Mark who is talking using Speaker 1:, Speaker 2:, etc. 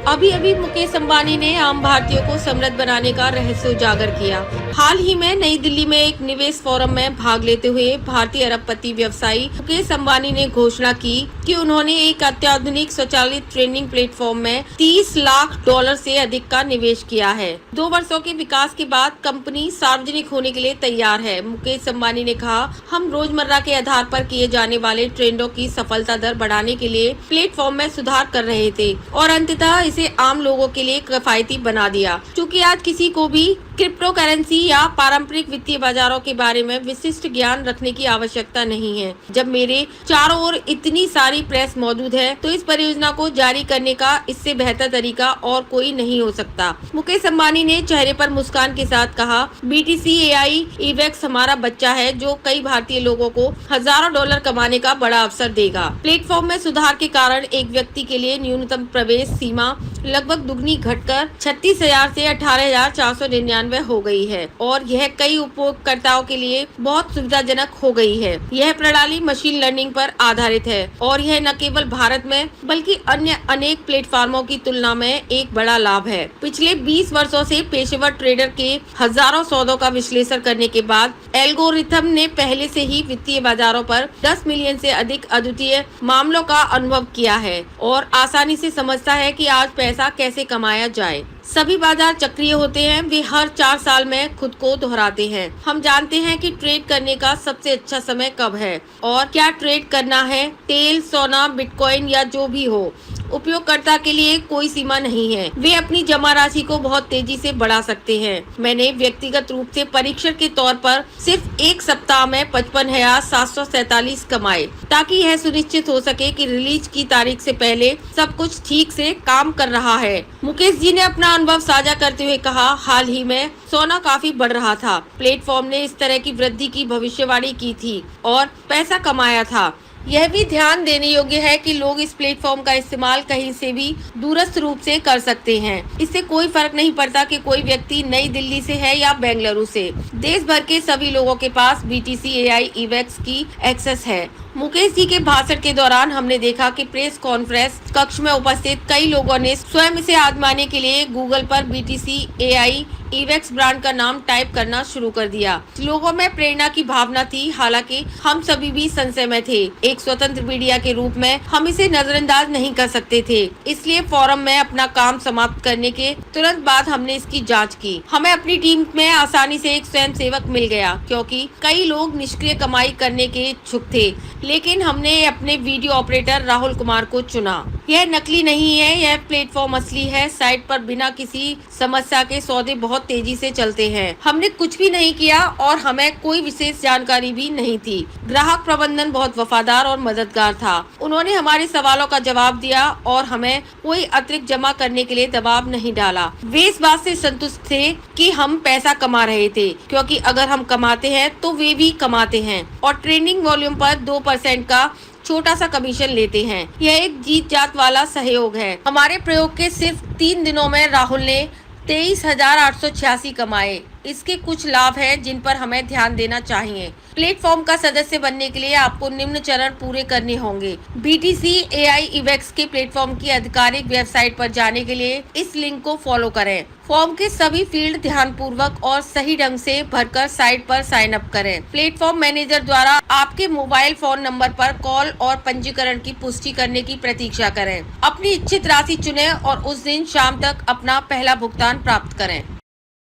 Speaker 1: अभी अभी मुकेश अंबानी ने आम भारतीयों को समृद्ध बनाने का रहस्य उजागर किया। हाल ही में नई दिल्ली में एक निवेश फोरम में भाग लेते हुए भारतीय अरबपति व्यवसायी मुकेश अंबानी ने घोषणा की कि उन्होंने एक अत्याधुनिक स्वचालित ट्रेडिंग प्लेटफॉर्म में $30 लाख से अधिक का निवेश किया है। 2 वर्षों के विकास के बाद कंपनी सार्वजनिक होने के लिए तैयार है। मुकेश अंबानी ने कहा, हम रोजमर्रा के आधार पर किए जाने वाले ट्रेंडों की सफलता दर बढ़ाने के लिए प्लेटफॉर्म में सुधार कर रहे थे और अंततः इसे आम लोगों के लिए किफायती बना दिया। क्योंकि आज किसी को भी क्रिप्टो करेंसी या पारंपरिक वित्तीय बाजारों के बारे में विशिष्ट ज्ञान रखने की आवश्यकता नहीं है। जब मेरे चारों ओर इतनी सारी प्रेस मौजूद है तो इस परियोजना को जारी करने का इससे बेहतर तरीका और कोई नहीं हो सकता। मुकेश अंबानी ने चेहरे पर मुस्कान के साथ कहा, BTC AI IVEX हमारा बच्चा है जो कई भारतीय लोगों को हजारों डॉलर कमाने का बड़ा अवसर देगा। प्लेटफॉर्म में सुधार के कारण एक व्यक्ति के लिए न्यूनतम प्रवेश सीमा लगभग दुगनी घटकर 36,000 से 18,499 हो गई है और यह कई उपयोगकर्ताओं के लिए बहुत सुविधाजनक हो गई है। यह प्रणाली मशीन लर्निंग पर आधारित है और यह न केवल भारत में बल्कि अन्य अनेक प्लेटफॉर्मों की तुलना में एक बड़ा लाभ है। पिछले 20 वर्षों से पेशेवर ट्रेडर के हजारों सौदों का विश्लेषण करने के बाद एल्गोरिथम ने पहले से ही वित्तीय बाजारों पर 10 मिलियन से अधिक अद्वितीय मामलों का अनुभव किया है और आसानी से समझता है कि आज पैसा कैसे कमाया जाए। सभी बाजार चक्रीय होते हैं, वे हर 4 साल में खुद को दोहराते हैं। हम जानते हैं कि ट्रेड करने का सबसे अच्छा समय कब है और क्या ट्रेड करना है, तेल, सोना, बिटकॉइन या जो भी हो। उपयोगकर्ता के लिए कोई सीमा नहीं है, वे अपनी जमा राशि को बहुत तेजी से बढ़ा सकते हैं। मैंने व्यक्तिगत रूप से परीक्षण के तौर पर सिर्फ एक सप्ताह में 55,747 कमाए ताकि यह सुनिश्चित हो सके कि रिलीज की तारीख से पहले सब कुछ ठीक से काम कर रहा है। मुकेश जी ने अपना अनुभव साझा करते हुए कहा, हाल ही में सोना काफी बढ़ रहा था। प्लेटफॉर्म ने इस तरह की वृद्धि की भविष्यवाणी की थी और पैसा कमाया था। यह भी ध्यान देने योग्य है कि लोग इस प्लेटफॉर्म का इस्तेमाल कहीं से भी दूरस्थ रूप से कर सकते हैं। इससे कोई फर्क नहीं पड़ता कि कोई व्यक्ति नई दिल्ली से है या बेंगलुरु से। देश भर के सभी लोगों के पास BTC AI IVEX की एक्सेस है। मुकेश जी के भाषण के दौरान हमने देखा कि प्रेस कॉन्फ्रेंस कक्ष में उपस्थित कई लोगों ने स्वयं इसे आजमाने के लिए गूगल पर BTC AI IVEX ब्रांड का नाम टाइप करना शुरू कर दिया। लोगों में प्रेरणा की भावना थी, हालांकि हम सभी भी संशय में थे। एक स्वतंत्र मीडिया के रूप में हम इसे नजरअंदाज नहीं कर सकते थे, इसलिए फोरम में अपना काम समाप्त करने के तुरंत बाद हमने इसकी जांच की। हमें अपनी टीम में आसानी से एक स्वयंसेवक मिल गया क्योंकि कई लोग निष्क्रिय कमाई करने के इच्छुक थे, लेकिन हमने अपने वीडियो ऑपरेटर राहुल कुमार को चुना। यह नकली नहीं है, यह प्लेटफॉर्म असली है। साइट पर बिना किसी समस्या के सौदे बहुत तेजी से चलते हैं। हमने कुछ भी नहीं किया और हमें कोई विशेष जानकारी भी नहीं थी। ग्राहक प्रबंधन बहुत वफादार और मददगार था। उन्होंने हमारे सवालों का जवाब दिया और हमें कोई अतिरिक्त जमा करने के लिए दबाव नहीं डाला। वे इस बात से संतुष्ट थे कि हम पैसा कमा रहे थे, क्योंकि अगर हम कमाते हैं तो वे भी कमाते हैं और ट्रेडिंग वॉल्यूम पर 2% का छोटा सा कमीशन लेते हैं। यह एक जीत जात वाला सहयोग है। हमारे प्रयोग के सिर्फ 3 दिनों में राहुल ने 23,886 कमाए। इसके कुछ लाभ हैं जिन पर हमें ध्यान देना चाहिए। प्लेटफॉर्म का सदस्य बनने के लिए आपको निम्न चरण पूरे करने होंगे। BTC AI IVEX के प्लेटफॉर्म की आधिकारिक वेबसाइट पर जाने के लिए इस लिंक को फॉलो करें। फॉर्म के सभी फील्ड ध्यानपूर्वक और सही ढंग से भरकर साइट पर साइन अप करें। प्लेटफॉर्म मैनेजर द्वारा आपके मोबाइल फोन नंबर पर कॉल और पंजीकरण की पुष्टि करने की प्रतीक्षा करें। अपनी इच्छित राशि चुनें और उस दिन शाम तक अपना पहला भुगतान प्राप्त करें।